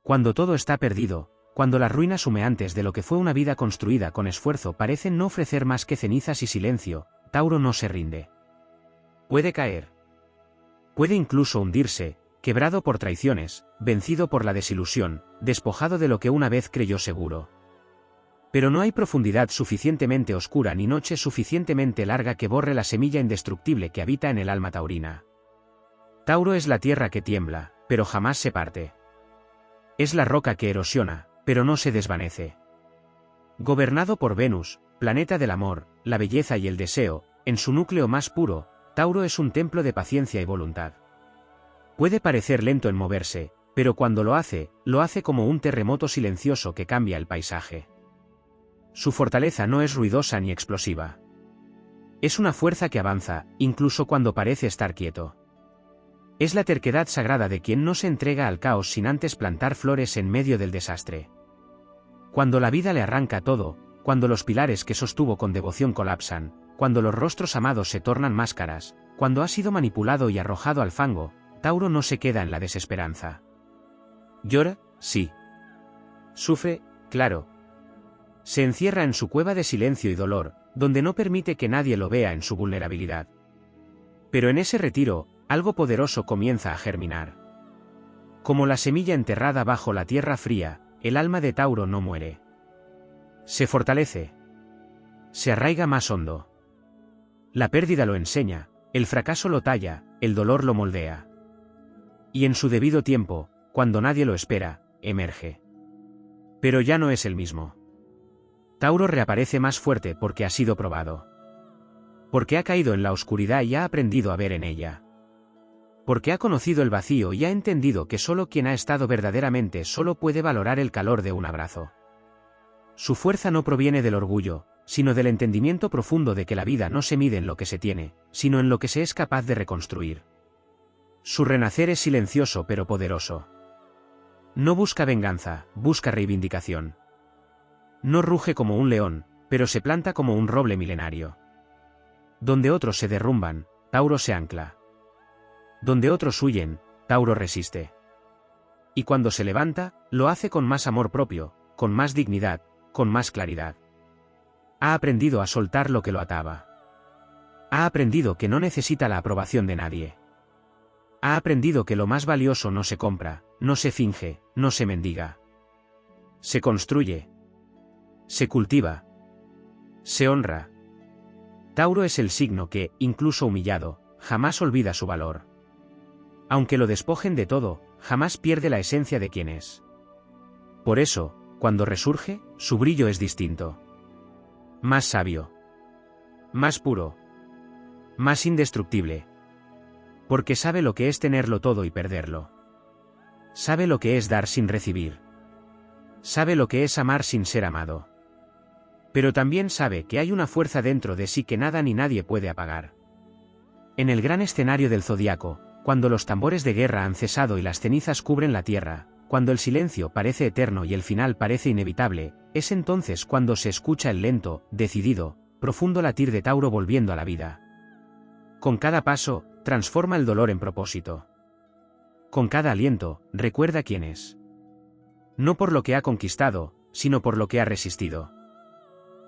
Cuando todo está perdido, cuando las ruinas humeantes de lo que fue una vida construida con esfuerzo parecen no ofrecer más que cenizas y silencio, Tauro no se rinde. Puede caer. Puede incluso hundirse, quebrado por traiciones, vencido por la desilusión, despojado de lo que una vez creyó seguro. Pero no hay profundidad suficientemente oscura ni noche suficientemente larga que borre la semilla indestructible que habita en el alma taurina. Tauro es la tierra que tiembla, pero jamás se parte. Es la roca que erosiona, pero no se desvanece. Gobernado por Venus, planeta del amor, la belleza y el deseo, en su núcleo más puro, Tauro es un templo de paciencia y voluntad. Puede parecer lento en moverse, pero cuando lo hace como un terremoto silencioso que cambia el paisaje. Su fortaleza no es ruidosa ni explosiva. Es una fuerza que avanza, incluso cuando parece estar quieto. Es la terquedad sagrada de quien no se entrega al caos sin antes plantar flores en medio del desastre. Cuando la vida le arranca todo, cuando los pilares que sostuvo con devoción colapsan, cuando los rostros amados se tornan máscaras, cuando ha sido manipulado y arrojado al fango, Tauro no se queda en la desesperanza. Llora, sí. Sufre, claro. Se encierra en su cueva de silencio y dolor, donde no permite que nadie lo vea en su vulnerabilidad. Pero en ese retiro, algo poderoso comienza a germinar. Como la semilla enterrada bajo la tierra fría, el alma de Tauro no muere. Se fortalece. Se arraiga más hondo. La pérdida lo enseña, el fracaso lo talla, el dolor lo moldea. Y en su debido tiempo, cuando nadie lo espera, emerge. Pero ya no es el mismo. Tauro reaparece más fuerte porque ha sido probado. Porque ha caído en la oscuridad y ha aprendido a ver en ella. Porque ha conocido el vacío y ha entendido que solo quien ha estado verdaderamente solo puede valorar el calor de un abrazo. Su fuerza no proviene del orgullo, sino del entendimiento profundo de que la vida no se mide en lo que se tiene, sino en lo que se es capaz de reconstruir. Su renacer es silencioso pero poderoso. No busca venganza, busca reivindicación. No ruge como un león, pero se planta como un roble milenario. Donde otros se derrumban, Tauro se ancla. Donde otros huyen, Tauro resiste. Y cuando se levanta, lo hace con más amor propio, con más dignidad, con más claridad. Ha aprendido a soltar lo que lo ataba. Ha aprendido que no necesita la aprobación de nadie. Ha aprendido que lo más valioso no se compra, no se finge, no se mendiga. Se construye. Se cultiva. Se honra. Tauro es el signo que, incluso humillado, jamás olvida su valor. Aunque lo despojen de todo, jamás pierde la esencia de quien es. Por eso, cuando resurge, su brillo es distinto. Más sabio. Más puro. Más indestructible. Porque sabe lo que es tenerlo todo y perderlo. Sabe lo que es dar sin recibir. Sabe lo que es amar sin ser amado. Pero también sabe que hay una fuerza dentro de sí que nada ni nadie puede apagar. En el gran escenario del zodiaco, cuando los tambores de guerra han cesado y las cenizas cubren la tierra, cuando el silencio parece eterno y el final parece inevitable, es entonces cuando se escucha el lento, decidido, profundo latir de Tauro volviendo a la vida. Con cada paso, transforma el dolor en propósito. Con cada aliento, recuerda quién es. No por lo que ha conquistado, sino por lo que ha resistido.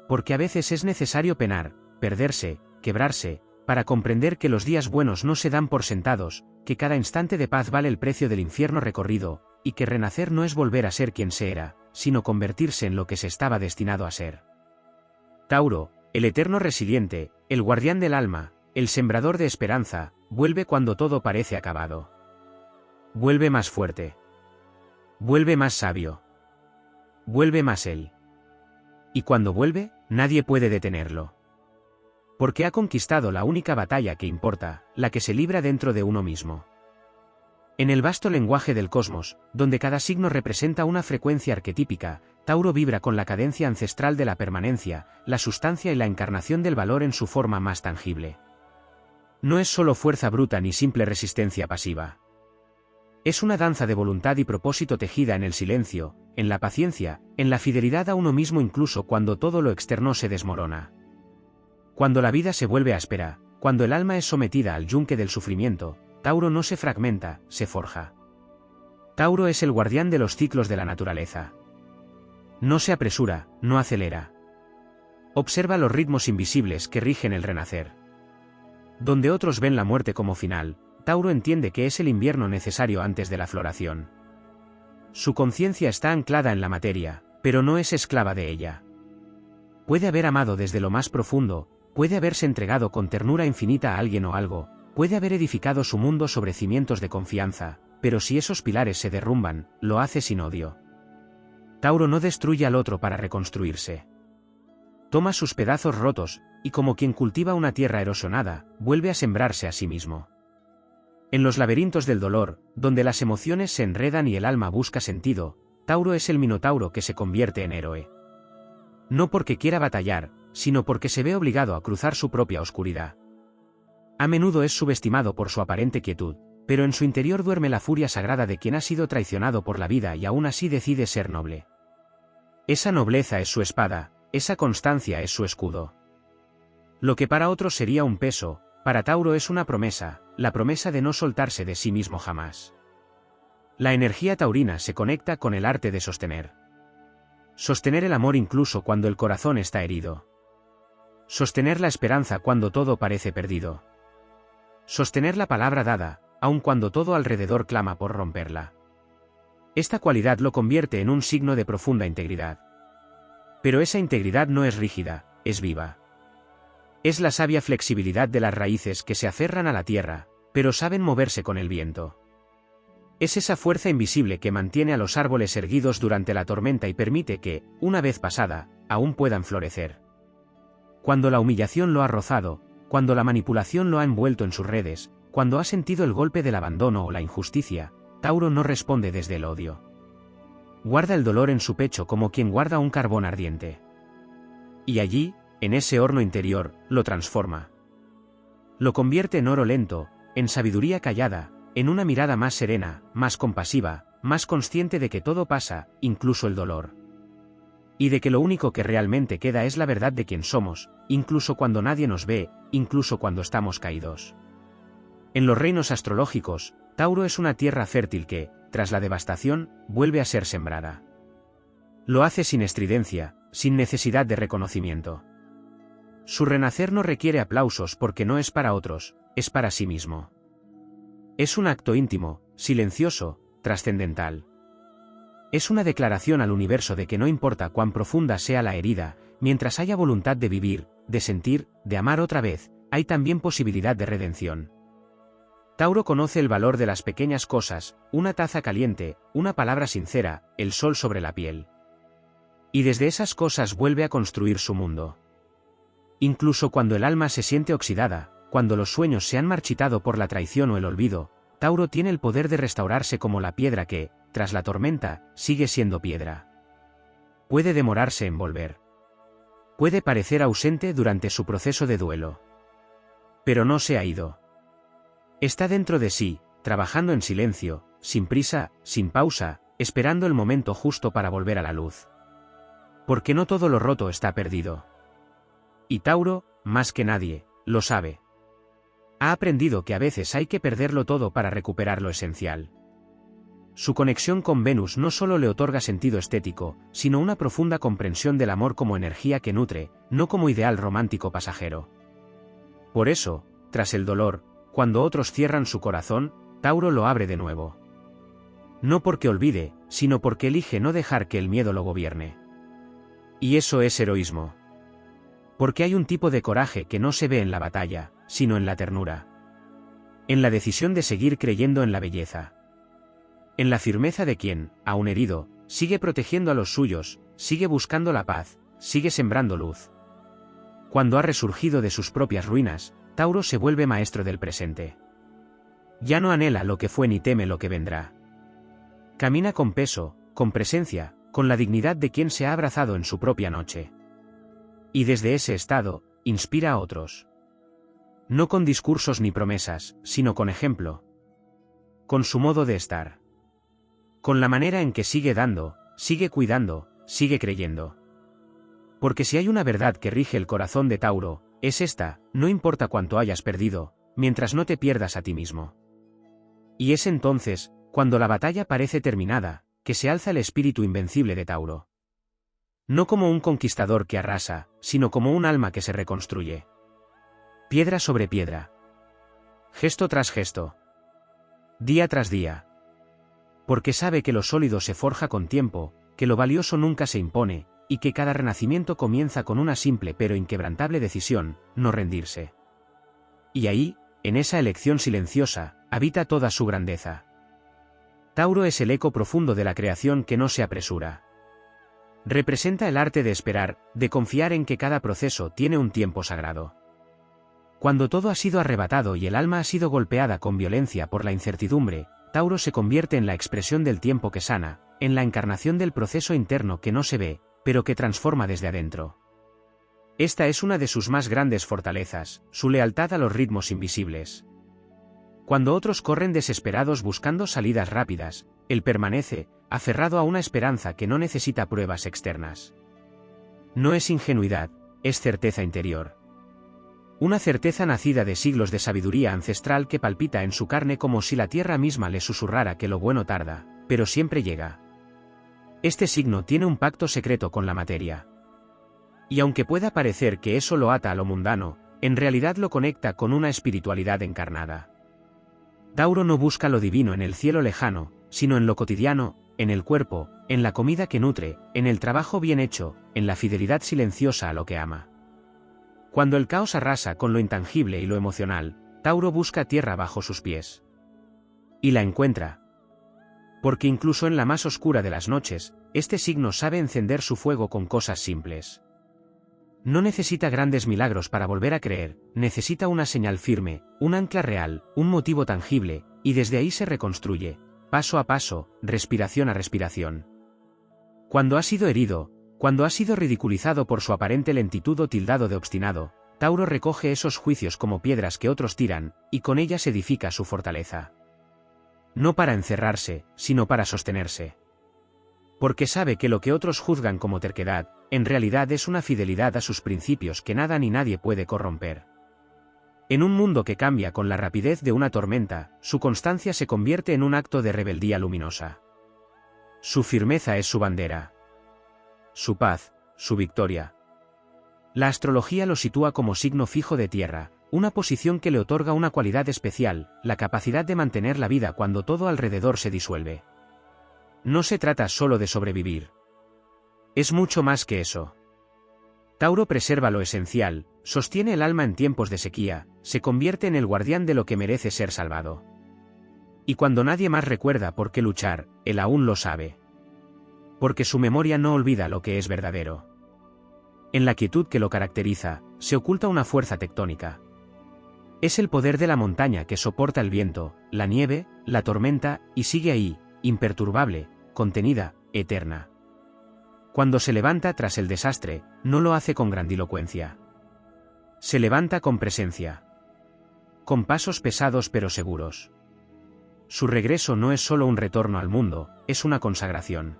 Porque a veces es necesario penar, perderse, quebrarse, para comprender que los días buenos no se dan por sentados, que cada instante de paz vale el precio del infierno recorrido, y que renacer no es volver a ser quien se era, sino convertirse en lo que se estaba destinado a ser. Tauro, el eterno resiliente, el guardián del alma, el sembrador de esperanza, vuelve cuando todo parece acabado. Vuelve más fuerte. Vuelve más sabio. Vuelve más él. Y cuando vuelve, nadie puede detenerlo. Porque ha conquistado la única batalla que importa, la que se libra dentro de uno mismo. En el vasto lenguaje del cosmos, donde cada signo representa una frecuencia arquetípica, Tauro vibra con la cadencia ancestral de la permanencia, la sustancia y la encarnación del valor en su forma más tangible. No es solo fuerza bruta ni simple resistencia pasiva. Es una danza de voluntad y propósito tejida en el silencio, en la paciencia, en la fidelidad a uno mismo incluso cuando todo lo externo se desmorona. Cuando la vida se vuelve áspera, cuando el alma es sometida al yunque del sufrimiento, Tauro no se fragmenta, se forja. Tauro es el guardián de los ciclos de la naturaleza. No se apresura, no acelera. Observa los ritmos invisibles que rigen el renacer. Donde otros ven la muerte como final, Tauro entiende que es el invierno necesario antes de la floración. Su conciencia está anclada en la materia, pero no es esclava de ella. Puede haber amado desde lo más profundo, puede haberse entregado con ternura infinita a alguien o algo, puede haber edificado su mundo sobre cimientos de confianza, pero si esos pilares se derrumban, lo hace sin odio. Tauro no destruye al otro para reconstruirse. Toma sus pedazos rotos, y como quien cultiva una tierra erosionada, vuelve a sembrarse a sí mismo. En los laberintos del dolor, donde las emociones se enredan y el alma busca sentido, Tauro es el minotauro que se convierte en héroe. No porque quiera batallar, sino porque se ve obligado a cruzar su propia oscuridad. A menudo es subestimado por su aparente quietud, pero en su interior duerme la furia sagrada de quien ha sido traicionado por la vida y aún así decide ser noble. Esa nobleza es su espada, esa constancia es su escudo. Lo que para otros sería un peso, para Tauro es una promesa, la promesa de no soltarse de sí mismo jamás. La energía taurina se conecta con el arte de sostener. Sostener el amor incluso cuando el corazón está herido. Sostener la esperanza cuando todo parece perdido. Sostener la palabra dada, aun cuando todo alrededor clama por romperla. Esta cualidad lo convierte en un signo de profunda integridad. Pero esa integridad no es rígida, es viva. Es la sabia flexibilidad de las raíces que se aferran a la tierra, pero saben moverse con el viento. Es esa fuerza invisible que mantiene a los árboles erguidos durante la tormenta y permite que, una vez pasada, aún puedan florecer. Cuando la humillación lo ha rozado, cuando la manipulación lo ha envuelto en sus redes, cuando ha sentido el golpe del abandono o la injusticia, Tauro no responde desde el odio. Guarda el dolor en su pecho como quien guarda un carbón ardiente. Y allí, en ese horno interior, lo transforma. Lo convierte en oro lento, en sabiduría callada, en una mirada más serena, más compasiva, más consciente de que todo pasa, incluso el dolor. Y de que lo único que realmente queda es la verdad de quién somos, incluso cuando nadie nos ve, incluso cuando estamos caídos. En los reinos astrológicos, Tauro es una tierra fértil que, tras la devastación, vuelve a ser sembrada. Lo hace sin estridencia, sin necesidad de reconocimiento. Su renacer no requiere aplausos porque no es para otros, es para sí mismo. Es un acto íntimo, silencioso, trascendental. Es una declaración al universo de que no importa cuán profunda sea la herida, mientras haya voluntad de vivir, de sentir, de amar otra vez, hay también posibilidad de redención. Tauro conoce el valor de las pequeñas cosas, una taza caliente, una palabra sincera, el sol sobre la piel. Y desde esas cosas vuelve a construir su mundo. Incluso cuando el alma se siente oxidada, cuando los sueños se han marchitado por la traición o el olvido, Tauro tiene el poder de restaurarse como la piedra que, tras la tormenta, sigue siendo piedra. Puede demorarse en volver. Puede parecer ausente durante su proceso de duelo. Pero no se ha ido. Está dentro de sí, trabajando en silencio, sin prisa, sin pausa, esperando el momento justo para volver a la luz. Porque no todo lo roto está perdido. Y Tauro, más que nadie, lo sabe. Ha aprendido que a veces hay que perderlo todo para recuperar lo esencial. Su conexión con Venus no solo le otorga sentido estético, sino una profunda comprensión del amor como energía que nutre, no como ideal romántico pasajero. Por eso, tras el dolor, cuando otros cierran su corazón, Tauro lo abre de nuevo. No porque olvide, sino porque elige no dejar que el miedo lo gobierne. Y eso es heroísmo. Porque hay un tipo de coraje que no se ve en la batalla, sino en la ternura. En la decisión de seguir creyendo en la belleza. En la firmeza de quien, aun herido, sigue protegiendo a los suyos, sigue buscando la paz, sigue sembrando luz. Cuando ha resurgido de sus propias ruinas, Tauro se vuelve maestro del presente. Ya no anhela lo que fue ni teme lo que vendrá. Camina con peso, con presencia, con la dignidad de quien se ha abrazado en su propia noche. Y desde ese estado, inspira a otros. No con discursos ni promesas, sino con ejemplo. Con su modo de estar. Con la manera en que sigue dando, sigue cuidando, sigue creyendo. Porque si hay una verdad que rige el corazón de Tauro, es esta: no importa cuánto hayas perdido, mientras no te pierdas a ti mismo. Y es entonces, Cuando la batalla parece terminada, que se alza el espíritu invencible de Tauro. No como un conquistador que arrasa, sino como un alma que se reconstruye. Piedra sobre piedra. Gesto tras gesto. Día tras día. Porque sabe que lo sólido se forja con tiempo, que lo valioso nunca se impone, y que cada renacimiento comienza con una simple pero inquebrantable decisión, no rendirse. Y ahí, en esa elección silenciosa, habita toda su grandeza. Tauro es el eco profundo de la creación que no se apresura. Representa el arte de esperar, de confiar en que cada proceso tiene un tiempo sagrado. Cuando todo ha sido arrebatado y el alma ha sido golpeada con violencia por la incertidumbre, Tauro se convierte en la expresión del tiempo que sana, en la encarnación del proceso interno que no se ve, pero que transforma desde adentro. Esta es una de sus más grandes fortalezas, su lealtad a los ritmos invisibles. Cuando otros corren desesperados buscando salidas rápidas, él permanece, aferrado a una esperanza que no necesita pruebas externas. No es ingenuidad, es certeza interior. Una certeza nacida de siglos de sabiduría ancestral que palpita en su carne como si la tierra misma le susurrara que lo bueno tarda, pero siempre llega. Este signo tiene un pacto secreto con la materia. Y aunque pueda parecer que eso lo ata a lo mundano, en realidad lo conecta con una espiritualidad encarnada. Tauro no busca lo divino en el cielo lejano, sino en lo cotidiano, en el cuerpo, en la comida que nutre, en el trabajo bien hecho, en la fidelidad silenciosa a lo que ama. Cuando el caos arrasa con lo intangible y lo emocional, Tauro busca tierra bajo sus pies. Y la encuentra. Porque incluso en la más oscura de las noches, este signo sabe encender su fuego con cosas simples. No necesita grandes milagros para volver a creer, necesita una señal firme, un ancla real, un motivo tangible, y desde ahí se reconstruye, paso a paso, respiración a respiración. Cuando ha sido herido, cuando ha sido ridiculizado por su aparente lentitud o tildado de obstinado, Tauro recoge esos juicios como piedras que otros tiran, y con ellas edifica su fortaleza. No para encerrarse, sino para sostenerse. Porque sabe que lo que otros juzgan como terquedad, en realidad es una fidelidad a sus principios que nada ni nadie puede corromper. En un mundo que cambia con la rapidez de una tormenta, su constancia se convierte en un acto de rebeldía luminosa. Su firmeza es su bandera. Su paz, su victoria. La astrología lo sitúa como signo fijo de tierra, una posición que le otorga una cualidad especial, la capacidad de mantener la vida cuando todo alrededor se disuelve. No se trata solo de sobrevivir. Es mucho más que eso. Tauro preserva lo esencial, sostiene el alma en tiempos de sequía, se convierte en el guardián de lo que merece ser salvado. Y cuando nadie más recuerda por qué luchar, él aún lo sabe. Porque su memoria no olvida lo que es verdadero. En la quietud que lo caracteriza, se oculta una fuerza tectónica. Es el poder de la montaña que soporta el viento, la nieve, la tormenta, y sigue ahí, imperturbable, contenida, eterna. Cuando se levanta tras el desastre, no lo hace con grandilocuencia. Se levanta con presencia. Con pasos pesados pero seguros. Su regreso no es solo un retorno al mundo, es una consagración.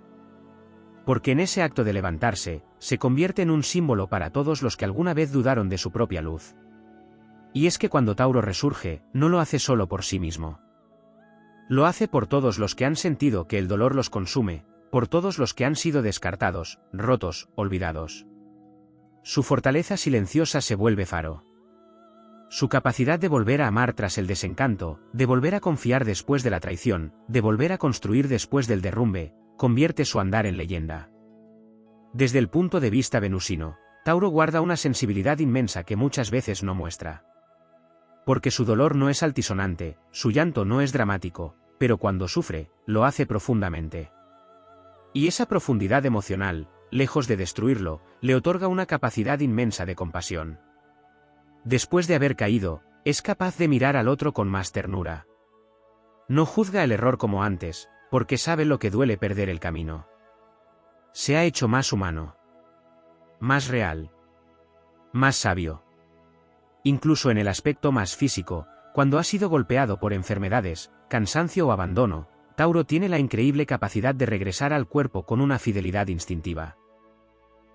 Porque en ese acto de levantarse, se convierte en un símbolo para todos los que alguna vez dudaron de su propia luz. Y es que cuando Tauro resurge, no lo hace solo por sí mismo. Lo hace por todos los que han sentido que el dolor los consume, por todos los que han sido descartados, rotos, olvidados. Su fortaleza silenciosa se vuelve faro. Su capacidad de volver a amar tras el desencanto, de volver a confiar después de la traición, de volver a construir después del derrumbe, convierte su andar en leyenda. Desde el punto de vista venusino, Tauro guarda una sensibilidad inmensa que muchas veces no muestra. Porque su dolor no es altisonante, su llanto no es dramático, pero cuando sufre, lo hace profundamente. Y esa profundidad emocional, lejos de destruirlo, le otorga una capacidad inmensa de compasión. Después de haber caído, es capaz de mirar al otro con más ternura. No juzga el error como antes, porque sabe lo que duele perder el camino. Se ha hecho más humano. Más real. Más sabio. Incluso en el aspecto más físico, cuando ha sido golpeado por enfermedades, cansancio o abandono, Tauro tiene la increíble capacidad de regresar al cuerpo con una fidelidad instintiva.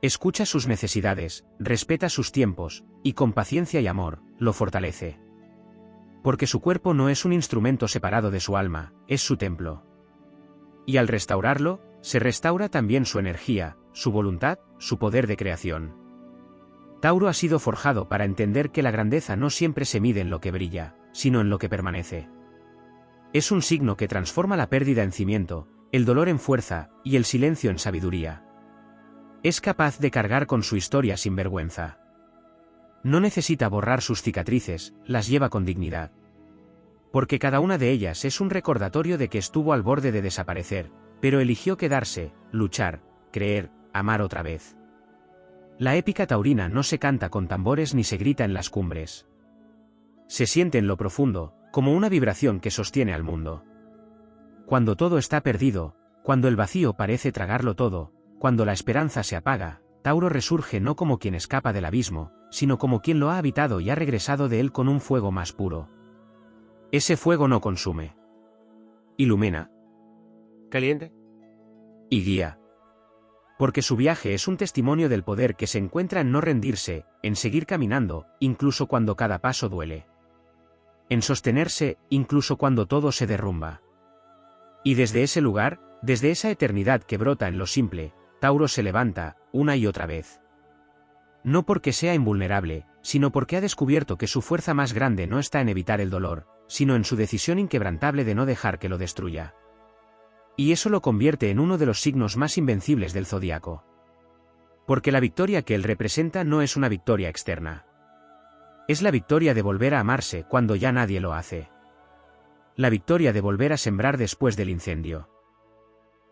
Escucha sus necesidades, respeta sus tiempos, y con paciencia y amor, lo fortalece. Porque su cuerpo no es un instrumento separado de su alma, es su templo. Y al restaurarlo, se restaura también su energía, su voluntad, su poder de creación. Tauro ha sido forjado para entender que la grandeza no siempre se mide en lo que brilla, sino en lo que permanece. Es un signo que transforma la pérdida en cimiento, el dolor en fuerza, y el silencio en sabiduría. Es capaz de cargar con su historia sin vergüenza. No necesita borrar sus cicatrices, las lleva con dignidad. Porque cada una de ellas es un recordatorio de que estuvo al borde de desaparecer, pero eligió quedarse, luchar, creer, amar otra vez. La épica taurina no se canta con tambores ni se grita en las cumbres. Se siente en lo profundo, como una vibración que sostiene al mundo. Cuando todo está perdido, cuando el vacío parece tragarlo todo, cuando la esperanza se apaga, Tauro resurge no como quien escapa del abismo, sino como quien lo ha habitado y ha regresado de él con un fuego más puro. Ese fuego no consume. Ilumina. Caliente. Y guía. Porque su viaje es un testimonio del poder que se encuentra en no rendirse, en seguir caminando, incluso cuando cada paso duele. En sostenerse, incluso cuando todo se derrumba. Y desde ese lugar, desde esa eternidad que brota en lo simple, Tauro se levanta, una y otra vez. No porque sea invulnerable, sino porque ha descubierto que su fuerza más grande no está en evitar el dolor, sino en su decisión inquebrantable de no dejar que lo destruya. Y eso lo convierte en uno de los signos más invencibles del zodiaco. Porque la victoria que él representa no es una victoria externa. Es la victoria de volver a amarse cuando ya nadie lo hace. La victoria de volver a sembrar después del incendio.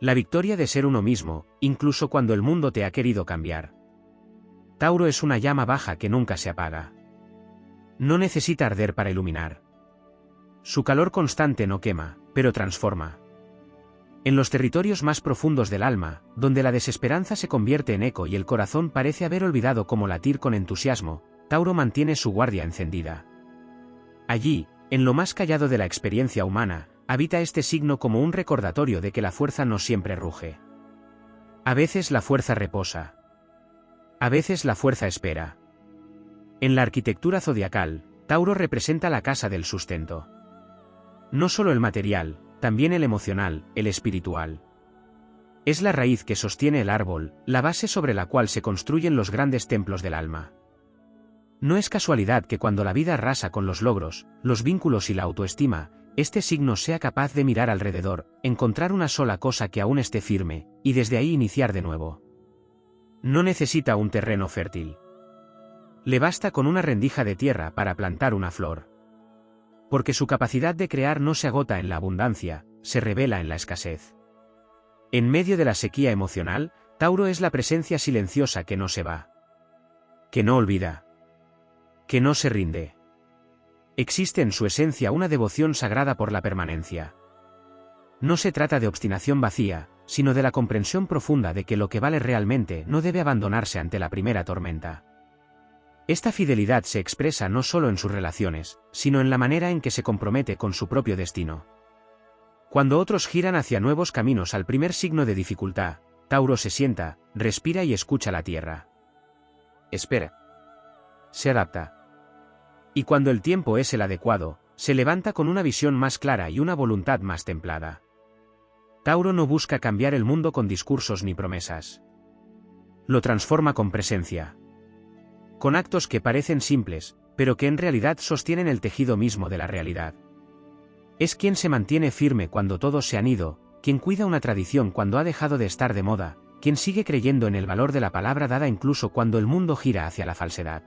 La victoria de ser uno mismo, incluso cuando el mundo te ha querido cambiar. Tauro es una llama baja que nunca se apaga. No necesita arder para iluminar. Su calor constante no quema, pero transforma. En los territorios más profundos del alma, donde la desesperanza se convierte en eco y el corazón parece haber olvidado cómo latir con entusiasmo, Tauro mantiene su guardia encendida. Allí, en lo más callado de la experiencia humana, habita este signo como un recordatorio de que la fuerza no siempre ruge. A veces la fuerza reposa. A veces la fuerza espera. En la arquitectura zodiacal, Tauro representa la casa del sustento. No solo el material, también el emocional, el espiritual. Es la raíz que sostiene el árbol, la base sobre la cual se construyen los grandes templos del alma. No es casualidad que cuando la vida arrasa con los logros, los vínculos y la autoestima, este signo sea capaz de mirar alrededor, encontrar una sola cosa que aún esté firme, y desde ahí iniciar de nuevo. No necesita un terreno fértil. Le basta con una rendija de tierra para plantar una flor. Porque su capacidad de crear no se agota en la abundancia, se revela en la escasez. En medio de la sequía emocional, Tauro es la presencia silenciosa que no se va. Que no olvida. Que no se rinde. Existe en su esencia una devoción sagrada por la permanencia. No se trata de obstinación vacía, sino de la comprensión profunda de que lo que vale realmente no debe abandonarse ante la primera tormenta. Esta fidelidad se expresa no solo en sus relaciones, sino en la manera en que se compromete con su propio destino. Cuando otros giran hacia nuevos caminos al primer signo de dificultad, Tauro se sienta, respira y escucha la tierra. Espera. Se adapta. Y cuando el tiempo es el adecuado, se levanta con una visión más clara y una voluntad más templada. Tauro no busca cambiar el mundo con discursos ni promesas. Lo transforma con presencia. Con actos que parecen simples, pero que en realidad sostienen el tejido mismo de la realidad. Es quien se mantiene firme cuando todos se han ido, quien cuida una tradición cuando ha dejado de estar de moda, quien sigue creyendo en el valor de la palabra dada incluso cuando el mundo gira hacia la falsedad.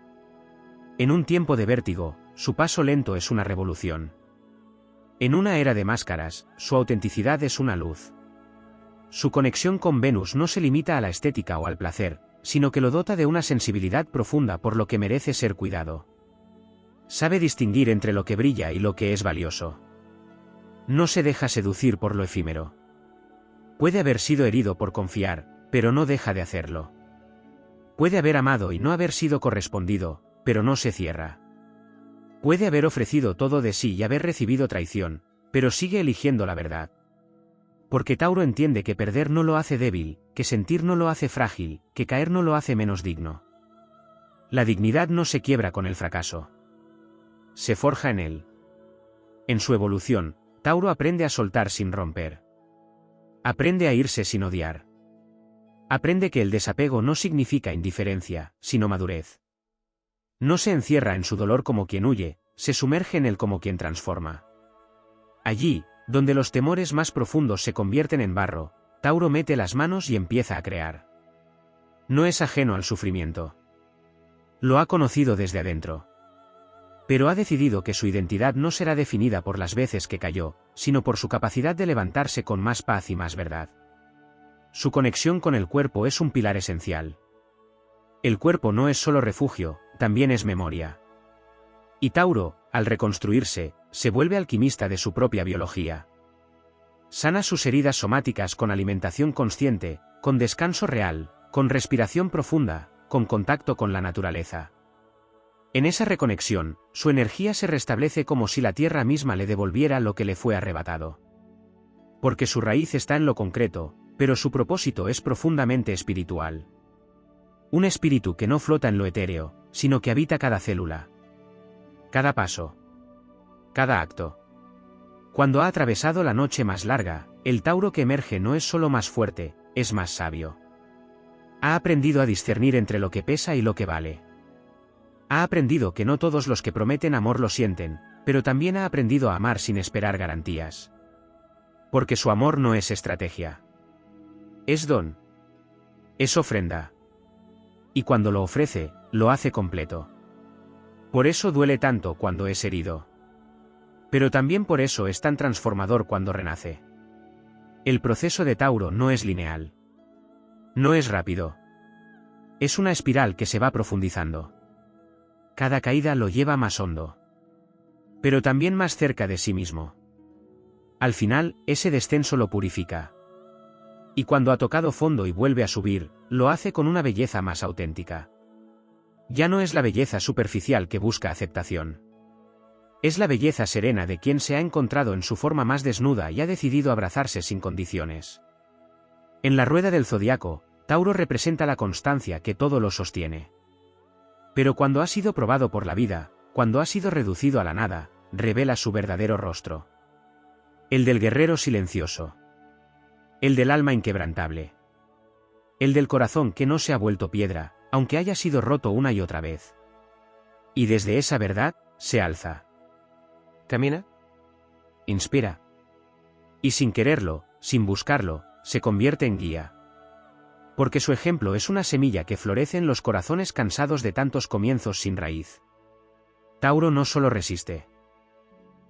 En un tiempo de vértigo, su paso lento es una revolución. En una era de máscaras, su autenticidad es una luz. Su conexión con Venus no se limita a la estética o al placer, sino que lo dota de una sensibilidad profunda por lo que merece ser cuidado. Sabe distinguir entre lo que brilla y lo que es valioso. No se deja seducir por lo efímero. Puede haber sido herido por confiar, pero no deja de hacerlo. Puede haber amado y no haber sido correspondido, pero no se cierra. Puede haber ofrecido todo de sí y haber recibido traición, pero sigue eligiendo la verdad. Porque Tauro entiende que perder no lo hace débil, que sentir no lo hace frágil, que caer no lo hace menos digno. La dignidad no se quiebra con el fracaso. Se forja en él. En su evolución, Tauro aprende a soltar sin romper. Aprende a irse sin odiar. Aprende que el desapego no significa indiferencia, sino madurez. No se encierra en su dolor como quien huye, se sumerge en él como quien transforma. Allí, donde los temores más profundos se convierten en barro, Tauro mete las manos y empieza a crear. No es ajeno al sufrimiento. Lo ha conocido desde adentro. Pero ha decidido que su identidad no será definida por las veces que cayó, sino por su capacidad de levantarse con más paz y más verdad. Su conexión con el cuerpo es un pilar esencial. El cuerpo no es solo refugio, también es memoria. Y Tauro, al reconstruirse, se vuelve alquimista de su propia biología. Sana sus heridas somáticas con alimentación consciente, con descanso real, con respiración profunda, con contacto con la naturaleza. En esa reconexión, su energía se restablece como si la tierra misma le devolviera lo que le fue arrebatado. Porque su raíz está en lo concreto, pero su propósito es profundamente espiritual. Un espíritu que no flota en lo etéreo, sino que habita cada célula. Cada paso. Cada acto. Cuando ha atravesado la noche más larga, el Tauro que emerge no es solo más fuerte, es más sabio. Ha aprendido a discernir entre lo que pesa y lo que vale. Ha aprendido que no todos los que prometen amor lo sienten, pero también ha aprendido a amar sin esperar garantías. Porque su amor no es estrategia. Es don. Es ofrenda. Y cuando lo ofrece, lo hace completo. Por eso duele tanto cuando es herido. Pero también por eso es tan transformador cuando renace. El proceso de Tauro no es lineal. No es rápido. Es una espiral que se va profundizando. Cada caída lo lleva más hondo. Pero también más cerca de sí mismo. Al final, ese descenso lo purifica. Y cuando ha tocado fondo y vuelve a subir, lo hace con una belleza más auténtica. Ya no es la belleza superficial que busca aceptación. Es la belleza serena de quien se ha encontrado en su forma más desnuda y ha decidido abrazarse sin condiciones. En la rueda del zodiaco, Tauro representa la constancia que todo lo sostiene. Pero cuando ha sido probado por la vida, cuando ha sido reducido a la nada, revela su verdadero rostro. El del guerrero silencioso. El del alma inquebrantable. El del corazón que no se ha vuelto piedra, aunque haya sido roto una y otra vez. Y desde esa verdad, se alza. Camina. Inspira. Y sin quererlo, sin buscarlo, se convierte en guía. Porque su ejemplo es una semilla que florece en los corazones cansados de tantos comienzos sin raíz. Tauro no solo resiste.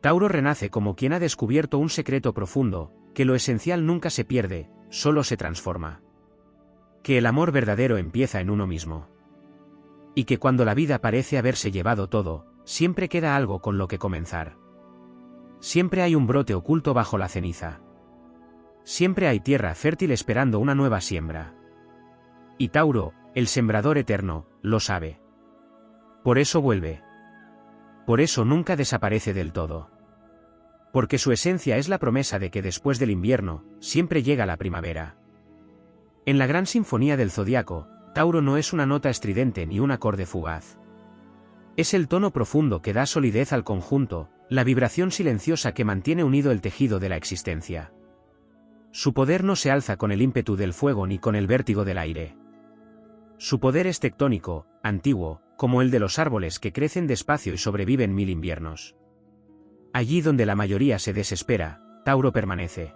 Tauro renace como quien ha descubierto un secreto profundo, que lo esencial nunca se pierde, solo se transforma. Que el amor verdadero empieza en uno mismo. Y que cuando la vida parece haberse llevado todo, siempre queda algo con lo que comenzar. Siempre hay un brote oculto bajo la ceniza. Siempre hay tierra fértil esperando una nueva siembra. Y Tauro, el sembrador eterno, lo sabe. Por eso vuelve. Por eso nunca desaparece del todo. Porque su esencia es la promesa de que después del invierno, siempre llega la primavera. En la gran sinfonía del zodiaco, Tauro no es una nota estridente ni un acorde fugaz. Es el tono profundo que da solidez al conjunto, la vibración silenciosa que mantiene unido el tejido de la existencia. Su poder no se alza con el ímpetu del fuego ni con el vértigo del aire. Su poder es tectónico, antiguo, como el de los árboles que crecen despacio y sobreviven 1000 inviernos. Allí donde la mayoría se desespera, Tauro permanece.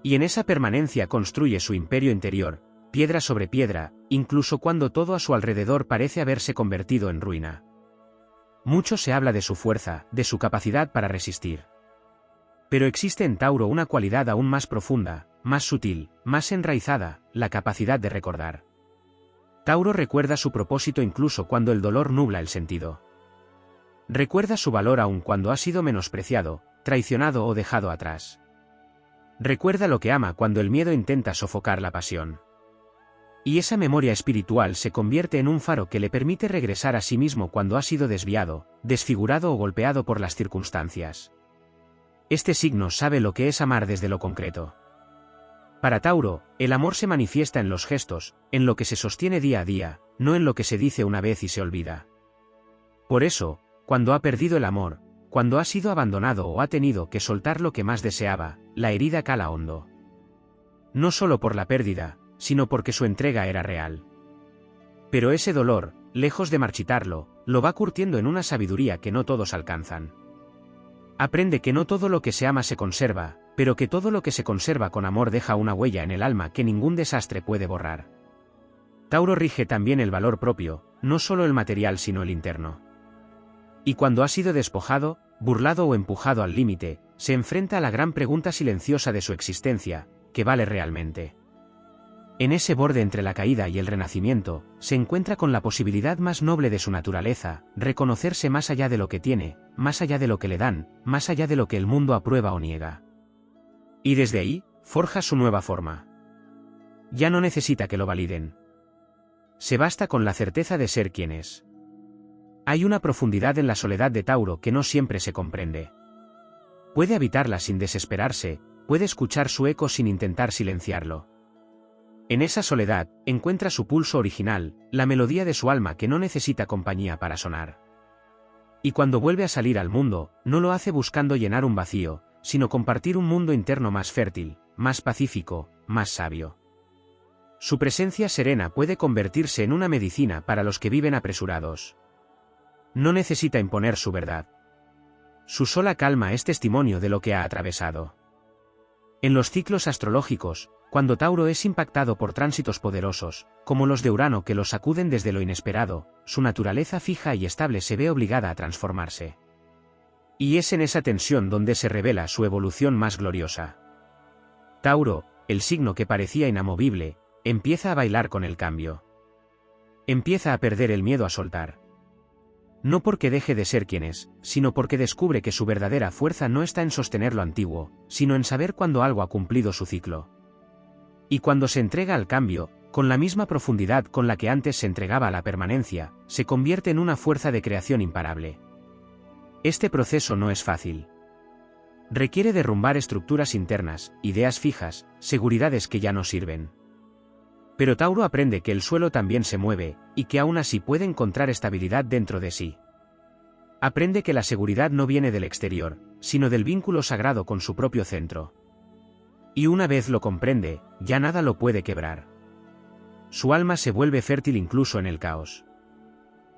Y en esa permanencia construye su imperio interior, piedra sobre piedra, incluso cuando todo a su alrededor parece haberse convertido en ruina. Mucho se habla de su fuerza, de su capacidad para resistir. Pero existe en Tauro una cualidad aún más profunda, más sutil, más enraizada, la capacidad de recordar. Tauro recuerda su propósito incluso cuando el dolor nubla el sentido. Recuerda su valor aun cuando ha sido menospreciado, traicionado o dejado atrás. Recuerda lo que ama cuando el miedo intenta sofocar la pasión. Y esa memoria espiritual se convierte en un faro que le permite regresar a sí mismo cuando ha sido desviado, desfigurado o golpeado por las circunstancias. Este signo sabe lo que es amar desde lo concreto. Para Tauro, el amor se manifiesta en los gestos, en lo que se sostiene día a día, no en lo que se dice una vez y se olvida. Por eso, cuando ha perdido el amor, cuando ha sido abandonado o ha tenido que soltar lo que más deseaba, la herida cala hondo. No solo por la pérdida, sino porque su entrega era real. Pero ese dolor, lejos de marchitarlo, lo va curtiendo en una sabiduría que no todos alcanzan. Aprende que no todo lo que se ama se conserva, pero que todo lo que se conserva con amor deja una huella en el alma que ningún desastre puede borrar. Tauro rige también el valor propio, no solo el material sino el interno. Y cuando ha sido despojado, burlado o empujado al límite, se enfrenta a la gran pregunta silenciosa de su existencia: ¿qué vale realmente? En ese borde entre la caída y el renacimiento, se encuentra con la posibilidad más noble de su naturaleza: reconocerse más allá de lo que tiene, más allá de lo que le dan, más allá de lo que el mundo aprueba o niega. Y desde ahí, forja su nueva forma. Ya no necesita que lo validen. Se basta con la certeza de ser quien es. Hay una profundidad en la soledad de Tauro que no siempre se comprende. Puede habitarla sin desesperarse, puede escuchar su eco sin intentar silenciarlo. En esa soledad, encuentra su pulso original, la melodía de su alma que no necesita compañía para sonar. Y cuando vuelve a salir al mundo, no lo hace buscando llenar un vacío, sino compartir un mundo interno más fértil, más pacífico, más sabio. Su presencia serena puede convertirse en una medicina para los que viven apresurados. No necesita imponer su verdad. Su sola calma es testimonio de lo que ha atravesado. En los ciclos astrológicos, cuando Tauro es impactado por tránsitos poderosos, como los de Urano que lo sacuden desde lo inesperado, su naturaleza fija y estable se ve obligada a transformarse. Y es en esa tensión donde se revela su evolución más gloriosa. Tauro, el signo que parecía inamovible, empieza a bailar con el cambio. Empieza a perder el miedo a soltar. No porque deje de ser quien es, sino porque descubre que su verdadera fuerza no está en sostener lo antiguo, sino en saber cuándo algo ha cumplido su ciclo. Y cuando se entrega al cambio, con la misma profundidad con la que antes se entregaba a la permanencia, se convierte en una fuerza de creación imparable. Este proceso no es fácil. Requiere derrumbar estructuras internas, ideas fijas, seguridades que ya no sirven. Pero Tauro aprende que el suelo también se mueve, y que aún así puede encontrar estabilidad dentro de sí. Aprende que la seguridad no viene del exterior, sino del vínculo sagrado con su propio centro. Y una vez lo comprende, ya nada lo puede quebrar. Su alma se vuelve fértil incluso en el caos.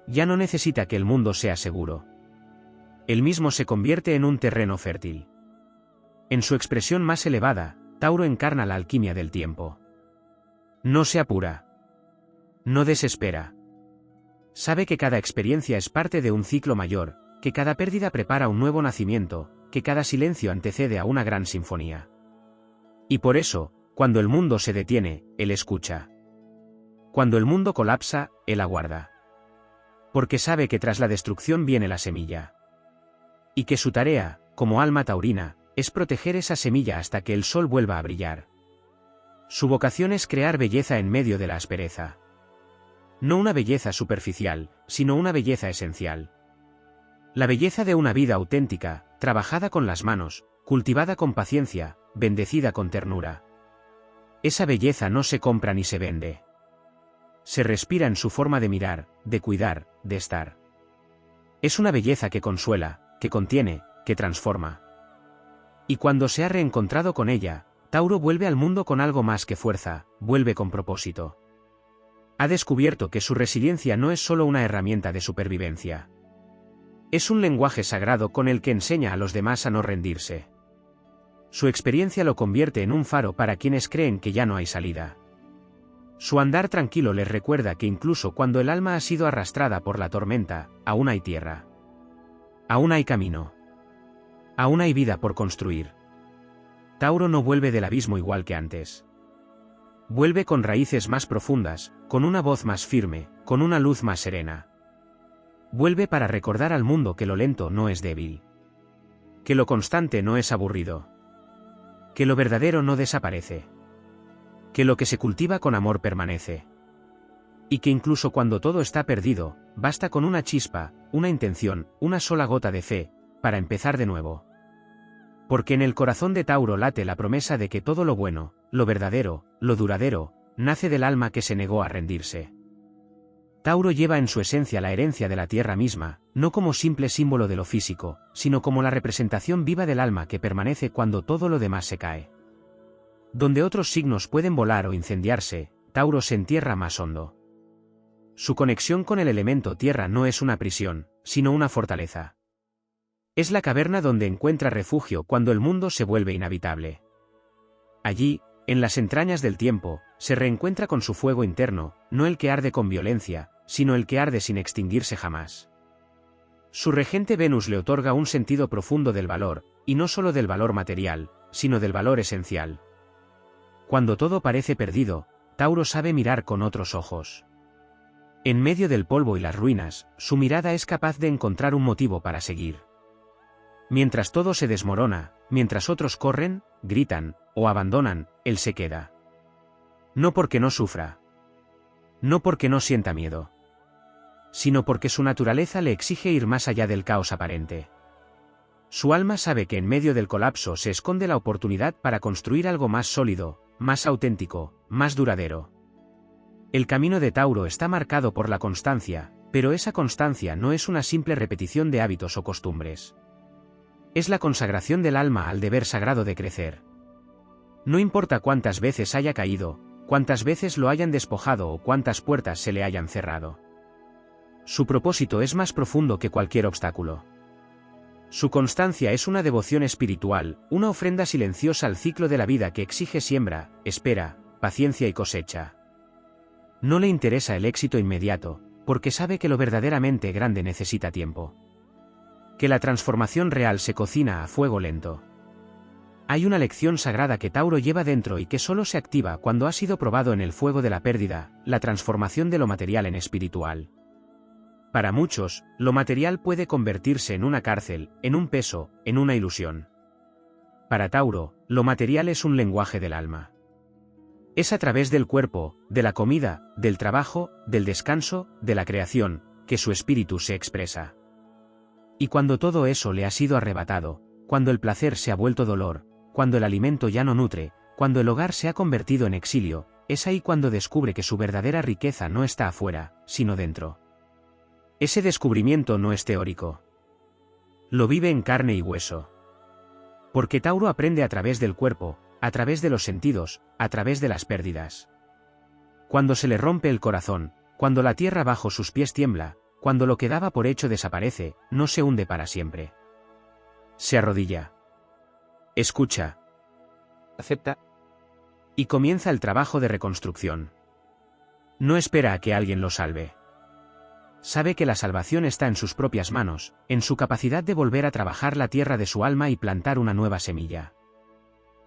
Ya no necesita que el mundo sea seguro. Él mismo se convierte en un terreno fértil. En su expresión más elevada, Tauro encarna la alquimia del tiempo. No se apura. No desespera. Sabe que cada experiencia es parte de un ciclo mayor, que cada pérdida prepara un nuevo nacimiento, que cada silencio antecede a una gran sinfonía. Y por eso, cuando el mundo se detiene, él escucha. Cuando el mundo colapsa, él aguarda. Porque sabe que tras la destrucción viene la semilla. Y que su tarea, como alma taurina, es proteger esa semilla hasta que el sol vuelva a brillar. Su vocación es crear belleza en medio de la aspereza. No una belleza superficial, sino una belleza esencial. La belleza de una vida auténtica, trabajada con las manos, cultivada con paciencia, bendecida con ternura. Esa belleza no se compra ni se vende. Se respira en su forma de mirar, de cuidar, de estar. Es una belleza que consuela, que contiene, que transforma. Y cuando se ha reencontrado con ella, Tauro vuelve al mundo con algo más que fuerza, vuelve con propósito. Ha descubierto que su resiliencia no es solo una herramienta de supervivencia. Es un lenguaje sagrado con el que enseña a los demás a no rendirse. Su experiencia lo convierte en un faro para quienes creen que ya no hay salida. Su andar tranquilo les recuerda que incluso cuando el alma ha sido arrastrada por la tormenta, aún hay tierra. Aún hay camino. Aún hay vida por construir. Tauro no vuelve del abismo igual que antes. Vuelve con raíces más profundas, con una voz más firme, con una luz más serena. Vuelve para recordar al mundo que lo lento no es débil. Que lo constante no es aburrido. Que lo verdadero no desaparece. Que lo que se cultiva con amor permanece. Y que incluso cuando todo está perdido, basta con una chispa, una intención, una sola gota de fe, para empezar de nuevo. Porque en el corazón de Tauro late la promesa de que todo lo bueno, lo verdadero, lo duradero, nace del alma que se negó a rendirse. Tauro lleva en su esencia la herencia de la tierra misma, no como simple símbolo de lo físico, sino como la representación viva del alma que permanece cuando todo lo demás se cae. Donde otros signos pueden volar o incendiarse, Tauro se entierra más hondo. Su conexión con el elemento tierra no es una prisión, sino una fortaleza. Es la caverna donde encuentra refugio cuando el mundo se vuelve inhabitable. Allí, en las entrañas del tiempo, se reencuentra con su fuego interno, no el que arde con violencia, sino el que arde sin extinguirse jamás. Su regente Venus le otorga un sentido profundo del valor, y no solo del valor material, sino del valor esencial. Cuando todo parece perdido, Tauro sabe mirar con otros ojos. En medio del polvo y las ruinas, su mirada es capaz de encontrar un motivo para seguir. Mientras todo se desmorona, mientras otros corren, gritan, o abandonan, él se queda. No porque no sufra. No porque no sienta miedo. Sino porque su naturaleza le exige ir más allá del caos aparente. Su alma sabe que en medio del colapso se esconde la oportunidad para construir algo más sólido, más auténtico, más duradero. El camino de Tauro está marcado por la constancia, pero esa constancia no es una simple repetición de hábitos o costumbres. Es la consagración del alma al deber sagrado de crecer. No importa cuántas veces haya caído, cuántas veces lo hayan despojado o cuántas puertas se le hayan cerrado. Su propósito es más profundo que cualquier obstáculo. Su constancia es una devoción espiritual, una ofrenda silenciosa al ciclo de la vida que exige siembra, espera, paciencia y cosecha. No le interesa el éxito inmediato, porque sabe que lo verdaderamente grande necesita tiempo. Que la transformación real se cocina a fuego lento. Hay una lección sagrada que Tauro lleva dentro y que solo se activa cuando ha sido probado en el fuego de la pérdida, la transformación de lo material en espiritual. Para muchos, lo material puede convertirse en una cárcel, en un peso, en una ilusión. Para Tauro, lo material es un lenguaje del alma. Es a través del cuerpo, de la comida, del trabajo, del descanso, de la creación, que su espíritu se expresa. Y cuando todo eso le ha sido arrebatado, cuando el placer se ha vuelto dolor, cuando el alimento ya no nutre, cuando el hogar se ha convertido en exilio, es ahí cuando descubre que su verdadera riqueza no está afuera, sino dentro. Ese descubrimiento no es teórico. Lo vive en carne y hueso. Porque Tauro aprende a través del cuerpo, a través de los sentidos, a través de las pérdidas. Cuando se le rompe el corazón, cuando la tierra bajo sus pies tiembla, cuando lo que daba por hecho desaparece, no se hunde para siempre. Se arrodilla. Escucha. Acepta. Y comienza el trabajo de reconstrucción. No espera a que alguien lo salve. Sabe que la salvación está en sus propias manos, en su capacidad de volver a trabajar la tierra de su alma y plantar una nueva semilla.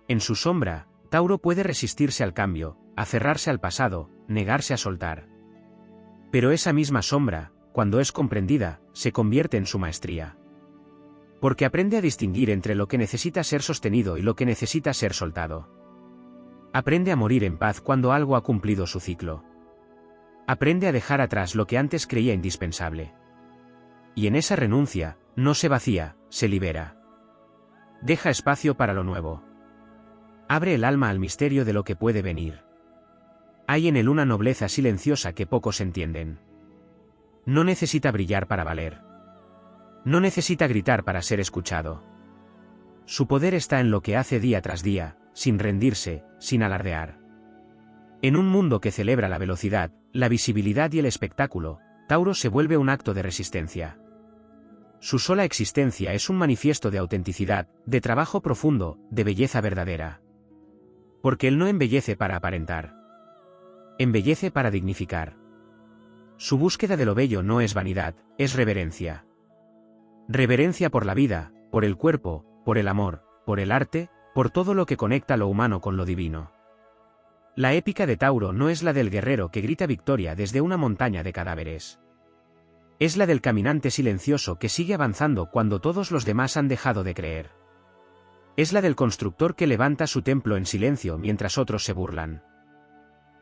En su sombra, Tauro puede resistirse al cambio, aferrarse al pasado, negarse a soltar. Pero esa misma sombra, cuando es comprendida, se convierte en su maestría. Porque aprende a distinguir entre lo que necesita ser sostenido y lo que necesita ser soltado. Aprende a morir en paz cuando algo ha cumplido su ciclo. Aprende a dejar atrás lo que antes creía indispensable. Y en esa renuncia, no se vacía, se libera. Deja espacio para lo nuevo. Abre el alma al misterio de lo que puede venir. Hay en él una nobleza silenciosa que pocos entienden. No necesita brillar para valer. No necesita gritar para ser escuchado. Su poder está en lo que hace día tras día, sin rendirse, sin alardear. En un mundo que celebra la velocidad, la visibilidad y el espectáculo, Tauro se vuelve un acto de resistencia. Su sola existencia es un manifiesto de autenticidad, de trabajo profundo, de belleza verdadera. Porque él no embellece para aparentar. Embellece para dignificar. Su búsqueda de lo bello no es vanidad, es reverencia. Reverencia por la vida, por el cuerpo, por el amor, por el arte, por todo lo que conecta lo humano con lo divino. La épica de Tauro no es la del guerrero que grita victoria desde una montaña de cadáveres. Es la del caminante silencioso que sigue avanzando cuando todos los demás han dejado de creer. Es la del constructor que levanta su templo en silencio mientras otros se burlan.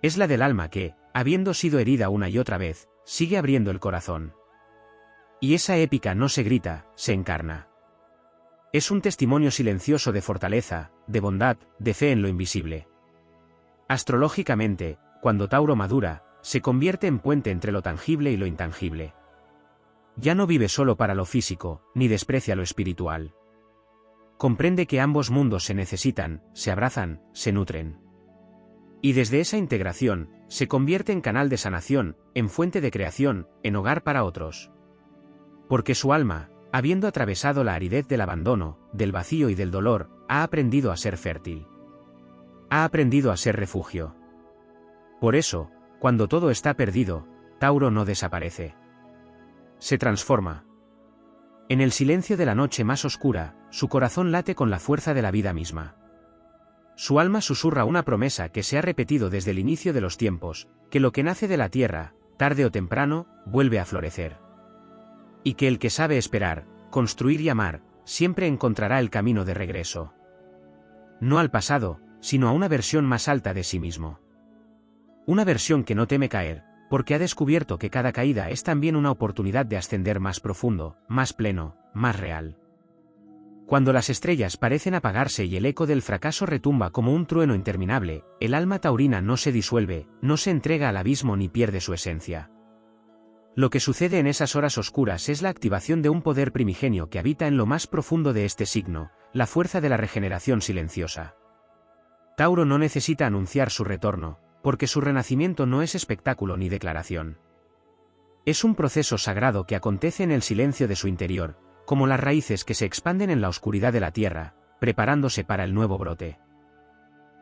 Es la del alma que, habiendo sido herida una y otra vez, sigue abriendo el corazón. Y esa épica no se grita, se encarna. Es un testimonio silencioso de fortaleza, de bondad, de fe en lo invisible. Astrológicamente, cuando Tauro madura, se convierte en puente entre lo tangible y lo intangible. Ya no vive solo para lo físico, ni desprecia lo espiritual. Comprende que ambos mundos se necesitan, se abrazan, se nutren. Y desde esa integración, se convierte en canal de sanación, en fuente de creación, en hogar para otros. Porque su alma, habiendo atravesado la aridez del abandono, del vacío y del dolor, ha aprendido a ser fértil. Ha aprendido a ser refugio. Por eso, cuando todo está perdido, Tauro no desaparece. Se transforma. En el silencio de la noche más oscura, su corazón late con la fuerza de la vida misma. Su alma susurra una promesa que se ha repetido desde el inicio de los tiempos, que lo que nace de la tierra, tarde o temprano, vuelve a florecer. Y que el que sabe esperar, construir y amar, siempre encontrará el camino de regreso. No al pasado, sino a una versión más alta de sí mismo. Una versión que no teme caer, porque ha descubierto que cada caída es también una oportunidad de ascender más profundo, más pleno, más real. Cuando las estrellas parecen apagarse y el eco del fracaso retumba como un trueno interminable, el alma taurina no se disuelve, no se entrega al abismo ni pierde su esencia. Lo que sucede en esas horas oscuras es la activación de un poder primigenio que habita en lo más profundo de este signo, la fuerza de la regeneración silenciosa. Tauro no necesita anunciar su retorno, porque su renacimiento no es espectáculo ni declaración. Es un proceso sagrado que acontece en el silencio de su interior, como las raíces que se expanden en la oscuridad de la tierra, preparándose para el nuevo brote.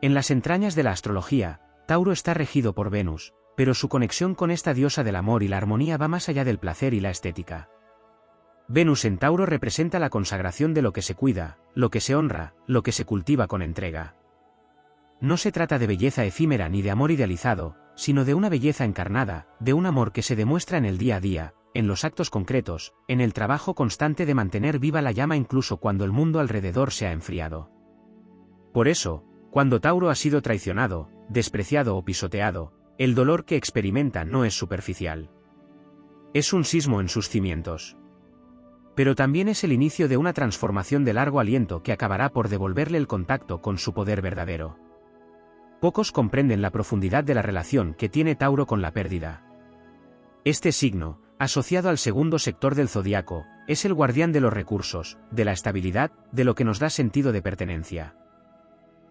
En las entrañas de la astrología, Tauro está regido por Venus, pero su conexión con esta diosa del amor y la armonía va más allá del placer y la estética. Venus en Tauro representa la consagración de lo que se cuida, lo que se honra, lo que se cultiva con entrega. No se trata de belleza efímera ni de amor idealizado, sino de una belleza encarnada, de un amor que se demuestra en el día a día, en los actos concretos, en el trabajo constante de mantener viva la llama incluso cuando el mundo alrededor se ha enfriado. Por eso, cuando Tauro ha sido traicionado, despreciado o pisoteado, el dolor que experimenta no es superficial. Es un sismo en sus cimientos. Pero también es el inicio de una transformación de largo aliento que acabará por devolverle el contacto con su poder verdadero. Pocos comprenden la profundidad de la relación que tiene Tauro con la pérdida. Este signo, asociado al segundo sector del zodiaco, es el guardián de los recursos, de la estabilidad, de lo que nos da sentido de pertenencia.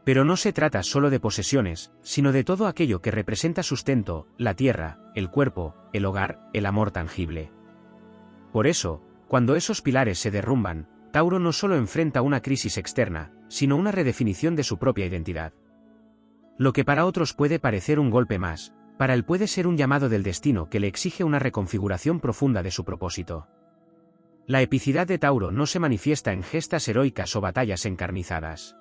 Pero no se trata solo de posesiones, sino de todo aquello que representa sustento, la tierra, el cuerpo, el hogar, el amor tangible. Por eso, cuando esos pilares se derrumban, Tauro no solo enfrenta una crisis externa, sino una redefinición de su propia identidad. Lo que para otros puede parecer un golpe más, para él puede ser un llamado del destino que le exige una reconfiguración profunda de su propósito. La epicidad de Tauro no se manifiesta en gestas heroicas o batallas encarnizadas.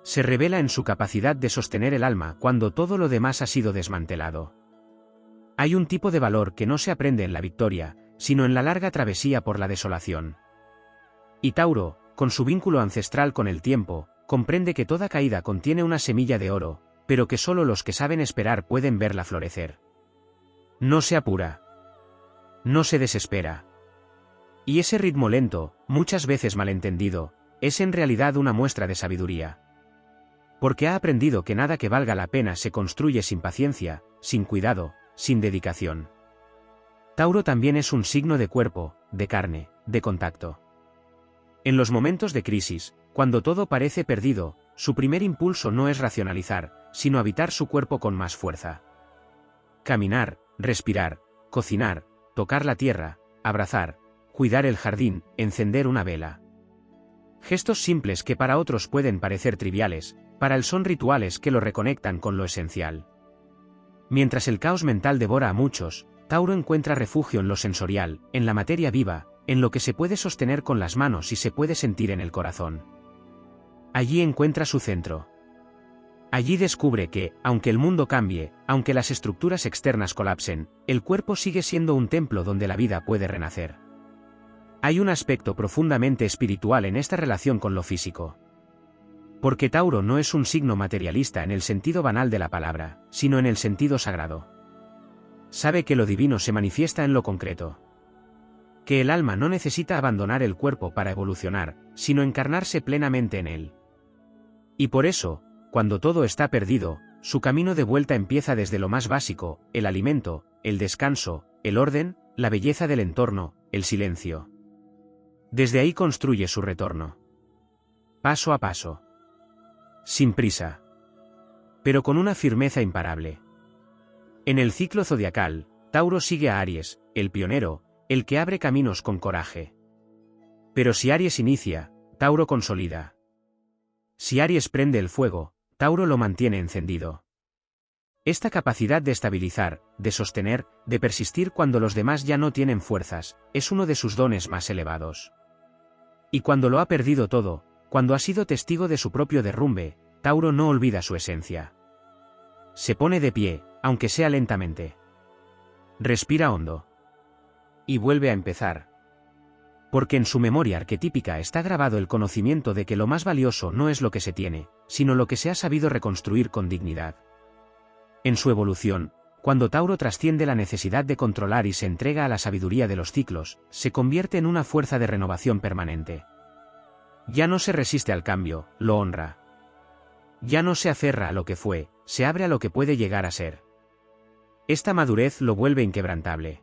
Se revela en su capacidad de sostener el alma cuando todo lo demás ha sido desmantelado. Hay un tipo de valor que no se aprende en la victoria, sino en la larga travesía por la desolación. Y Tauro, con su vínculo ancestral con el tiempo, comprende que toda caída contiene una semilla de oro, pero que solo los que saben esperar pueden verla florecer. No se apura. No se desespera. Y ese ritmo lento, muchas veces malentendido, es en realidad una muestra de sabiduría. Porque ha aprendido que nada que valga la pena se construye sin paciencia, sin cuidado, sin dedicación. Tauro también es un signo de cuerpo, de carne, de contacto. En los momentos de crisis, cuando todo parece perdido, su primer impulso no es racionalizar, sino habitar su cuerpo con más fuerza. Caminar, respirar, cocinar, tocar la tierra, abrazar, cuidar el jardín, encender una vela. Gestos simples que para otros pueden parecer triviales, para él son rituales que lo reconectan con lo esencial. Mientras el caos mental devora a muchos, Tauro encuentra refugio en lo sensorial, en la materia viva, en lo que se puede sostener con las manos y se puede sentir en el corazón. Allí encuentra su centro. Allí descubre que, aunque el mundo cambie, aunque las estructuras externas colapsen, el cuerpo sigue siendo un templo donde la vida puede renacer. Hay un aspecto profundamente espiritual en esta relación con lo físico. Porque Tauro no es un signo materialista en el sentido banal de la palabra, sino en el sentido sagrado. Sabe que lo divino se manifiesta en lo concreto. Que el alma no necesita abandonar el cuerpo para evolucionar, sino encarnarse plenamente en él. Y por eso, cuando todo está perdido, su camino de vuelta empieza desde lo más básico, el alimento, el descanso, el orden, la belleza del entorno, el silencio. Desde ahí construye su retorno. Paso a paso. Sin prisa. Pero con una firmeza imparable. En el ciclo zodiacal, Tauro sigue a Aries, el pionero, el que abre caminos con coraje. Pero si Aries inicia, Tauro consolida. Si Aries prende el fuego, Tauro lo mantiene encendido. Esta capacidad de estabilizar, de sostener, de persistir cuando los demás ya no tienen fuerzas, es uno de sus dones más elevados. Y cuando lo ha perdido todo, cuando ha sido testigo de su propio derrumbe, Tauro no olvida su esencia. Se pone de pie, aunque sea lentamente. Respira hondo. Y vuelve a empezar. Porque en su memoria arquetípica está grabado el conocimiento de que lo más valioso no es lo que se tiene, sino lo que se ha sabido reconstruir con dignidad. En su evolución, cuando Tauro trasciende la necesidad de controlar y se entrega a la sabiduría de los ciclos, se convierte en una fuerza de renovación permanente. Ya no se resiste al cambio, lo honra. Ya no se aferra a lo que fue, se abre a lo que puede llegar a ser. Esta madurez lo vuelve inquebrantable.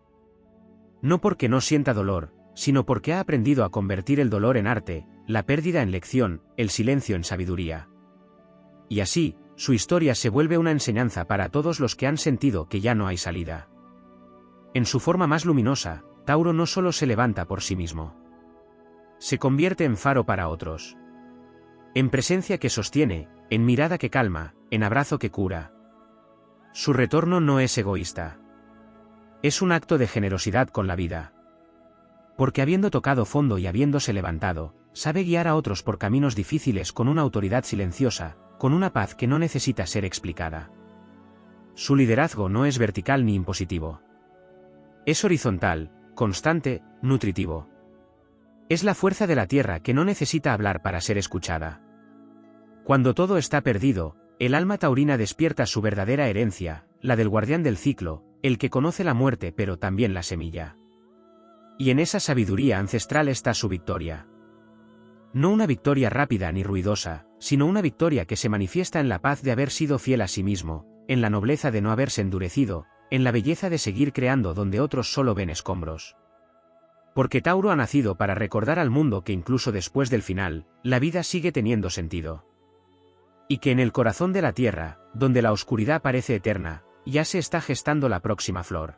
No porque no sienta dolor, sino porque ha aprendido a convertir el dolor en arte, la pérdida en lección, el silencio en sabiduría. Y así, su historia se vuelve una enseñanza para todos los que han sentido que ya no hay salida. En su forma más luminosa, Tauro no solo se levanta por sí mismo. Se convierte en faro para otros. En presencia que sostiene, en mirada que calma, en abrazo que cura. Su retorno no es egoísta. Es un acto de generosidad con la vida. Porque habiendo tocado fondo y habiéndose levantado, sabe guiar a otros por caminos difíciles con una autoridad silenciosa, con una paz que no necesita ser explicada. Su liderazgo no es vertical ni impositivo. Es horizontal, constante, nutritivo. Es la fuerza de la tierra que no necesita hablar para ser escuchada. Cuando todo está perdido, el alma taurina despierta su verdadera herencia, la del guardián del ciclo, el que conoce la muerte pero también la semilla. Y en esa sabiduría ancestral está su victoria. No una victoria rápida ni ruidosa, sino una victoria que se manifiesta en la paz de haber sido fiel a sí mismo, en la nobleza de no haberse endurecido, en la belleza de seguir creando donde otros solo ven escombros. Porque Tauro ha nacido para recordar al mundo que incluso después del final, la vida sigue teniendo sentido. Y que en el corazón de la tierra, donde la oscuridad parece eterna, ya se está gestando la próxima flor.